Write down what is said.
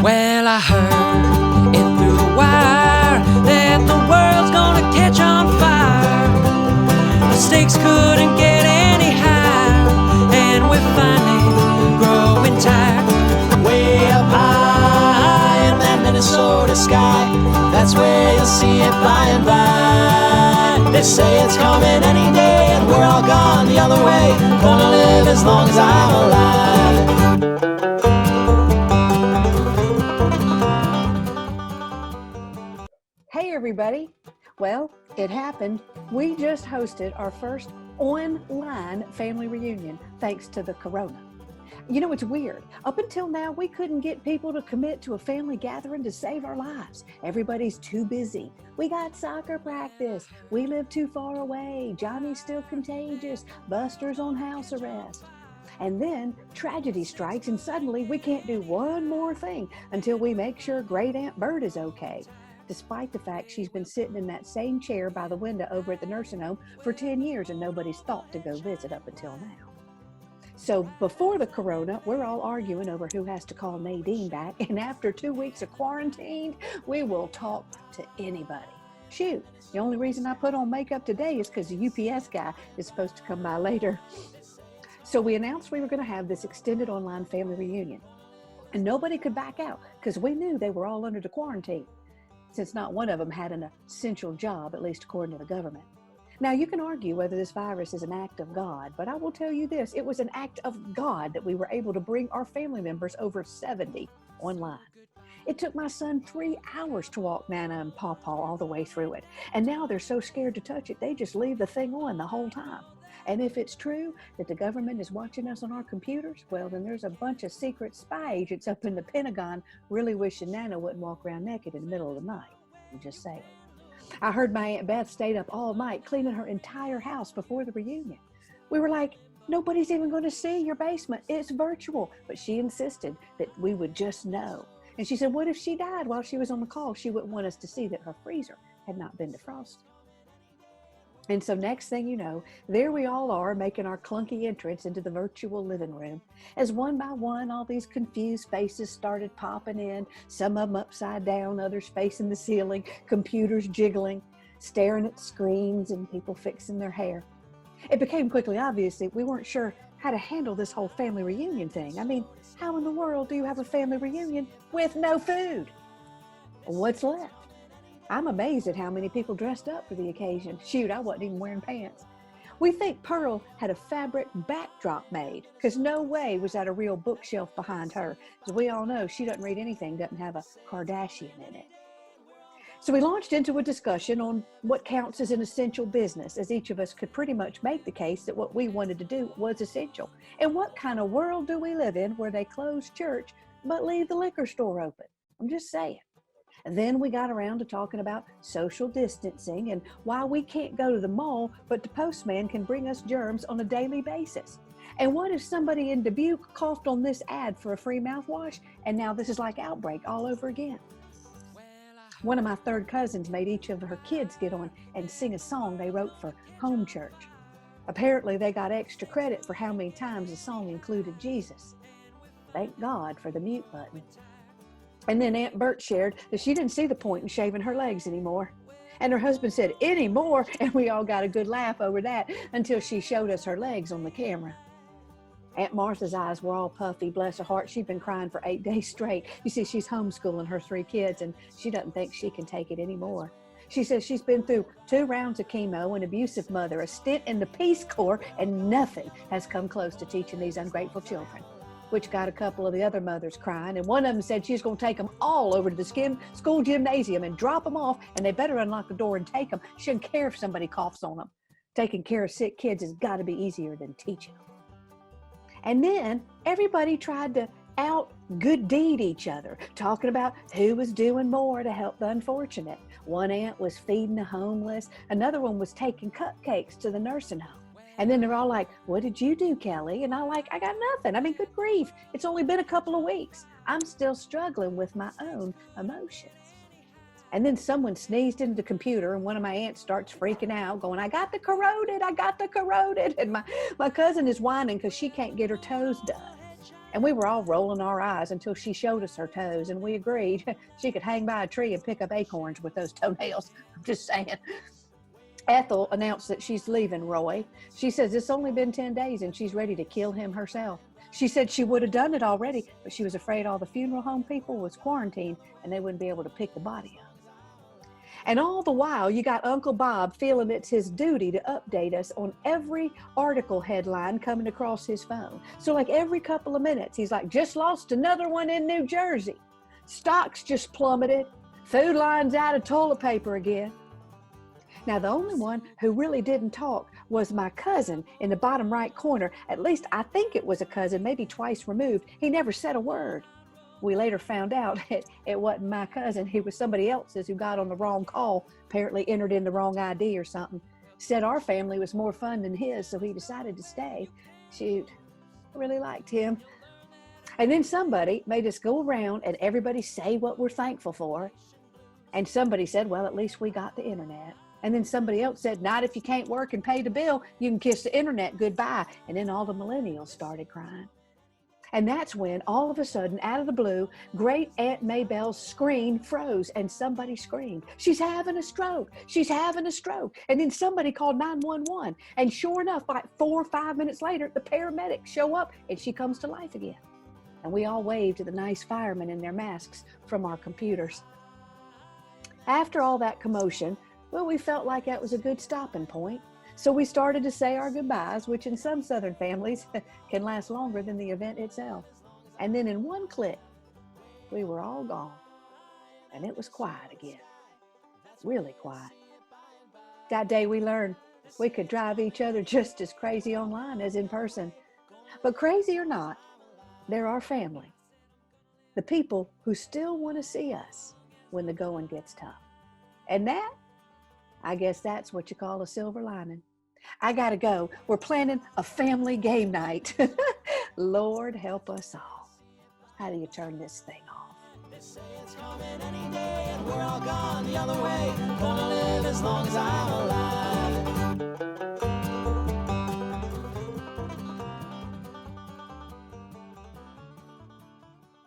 Well, I heard it through the wire that the world's gonna catch on fire. The stakes couldn't get any higher, and we're finally growing tired. Way up high in that Minnesota sky, that's where you'll see it by and by. They say it's coming any day, and we're all gone the other way. Gonna live as long as I'm alive. Hey everybody! Well, it happened. We just hosted our first online family reunion thanks to the corona. You know, it's weird. Up until now, we couldn't get people to commit to a family gathering to save our lives. Everybody's too busy. We got soccer practice. We live too far away. Johnny's still contagious. Buster's on house arrest. And then tragedy strikes, and suddenly we can't do one more thing until we make sure Great Aunt Bird is okay, despite the fact she's been sitting in that same chair by the window over at the nursing home for 10 years and nobody's thought to go visit up until now. So before the corona, we're all arguing over who has to call Nadine back, and after 2 weeks of quarantine, we will talk to anybody. Shoot, the only reason I put on makeup today is because the UPS guy is supposed to come by later. So we announced we were going to have this extended online family reunion, and nobody could back out because we knew they were all under the quarantine, since not one of them had an essential job, at least according to the government. Now, you can argue whether this virus is an act of God, but I will tell you this, it was an act of God that we were able to bring our family members over 70 online. It took my son 3 hours to walk Nana and Pawpaw all the way through it, and now they're so scared to touch it, they just leave the thing on the whole time. And if it's true that the government is watching us on our computers, well, then there's a bunch of secret spy agents up in the Pentagon really wishing Nana wouldn't walk around naked in the middle of the night. I'm just saying. I heard my Aunt Beth stayed up all night cleaning her entire house before the reunion. We were like, nobody's even going to see your basement. It's virtual. But she insisted that we would just know. And she said, what if she died while she was on the call? She wouldn't want us to see that her freezer had not been defrosted. And so next thing you know, there we all are making our clunky entrance into the virtual living room. As one by one, all these confused faces started popping in, some of them upside down, others facing the ceiling, computers jiggling, staring at screens and people fixing their hair. It became quickly obvious that we weren't sure how to handle this whole family reunion thing. I mean, how in the world do you have a family reunion with no food? What's left? I'm amazed at how many people dressed up for the occasion. Shoot, I wasn't even wearing pants. We think Pearl had a fabric backdrop made, because no way was that a real bookshelf behind her. As we all know, she doesn't read anything, doesn't have a Kardashian in it. So we launched into a discussion on what counts as an essential business, as each of us could pretty much make the case that what we wanted to do was essential. And what kind of world do we live in where they close church but leave the liquor store open? I'm just saying. And then we got around to talking about social distancing and why we can't go to the mall, but the postman can bring us germs on a daily basis. And what if somebody in Dubuque coughed on this ad for a free mouthwash, and now this is like outbreak all over again? One of my third cousins made each of her kids get on and sing a song they wrote for home church. Apparently they got extra credit for how many times the song included Jesus. Thank God for the mute button. And then Aunt Bert shared that she didn't see the point in shaving her legs anymore. And her husband said, anymore? And we all got a good laugh over that until she showed us her legs on the camera. Aunt Martha's eyes were all puffy, bless her heart. She'd been crying for 8 days straight. You see, she's homeschooling her 3 kids, and she doesn't think she can take it anymore. She says she's been through 2 rounds of chemo, an abusive mother, a stint in the Peace Corps, and nothing has come close to teaching these ungrateful children, which got a couple of the other mothers crying. And one of them said she's going to take them all over to the school gymnasium and drop them off, and they better unlock the door and take them. She doesn't care if somebody coughs on them. Taking care of sick kids has got to be easier than teaching them. And then everybody tried to good deed each other, talking about who was doing more to help the unfortunate. One aunt was feeding the homeless. Another one was taking cupcakes to the nursing home. And then they're all like, what did you do, Kelly? And I'm like, I got nothing. I mean, good grief. It's only been a couple of weeks. I'm still struggling with my own emotions. And then someone sneezed into the computer, and one of my aunts starts freaking out, going, I got the corroded. And my cousin is whining because she can't get her toes done. And we were all rolling our eyes until she showed us her toes, and we agreed she could hang by a tree and pick up acorns with those toenails. I'm just saying. Ethel announced that she's leaving Roy. She says it's only been 10 days and she's ready to kill him herself. She said she would have done it already, but she was afraid all the funeral home people was quarantined and they wouldn't be able to pick the body up. And all the while, you got Uncle Bob feeling it's his duty to update us on every article headline coming across his phone. So like every couple of minutes, he's like, just lost another one in New Jersey. Stocks just plummeted. Food lines out of toilet paper again. Now, the only one who really didn't talk was my cousin in the bottom right corner. At least I think it was a cousin, maybe twice removed. He never said a word. We later found out it wasn't my cousin. He was somebody else's who got on the wrong call, apparently entered in the wrong ID or something. Said our family was more fun than his, so he decided to stay. Shoot, I really liked him. And then somebody made us go around and everybody say what we're thankful for. And somebody said, well, at least we got the internet. And then somebody else said, not if you can't work and pay the bill, you can kiss the internet goodbye. And then all the millennials started crying. And that's when, all of a sudden, out of the blue, great Aunt Maybell's screen froze and somebody screamed, she's having a stroke, she's having a stroke. And then somebody called 911. And sure enough, like 4 or 5 minutes later, the paramedics show up and she comes to life again. And we all waved to the nice firemen in their masks from our computers. After all that commotion, well, we felt like that was a good stopping point. So we started to say our goodbyes, which in some Southern families can last longer than the event itself. And then in one click, we were all gone. And it was quiet again. Really quiet. That day we learned we could drive each other just as crazy online as in person. But crazy or not, they're our family. The people who still want to see us when the going gets tough. And that, I guess that's what you call a silver lining. I gotta go. We're planning a family game night. Lord help us all. How do you turn this thing off? They say it's coming any day and we're all gone the other way. Gonna live as long as I'm alive.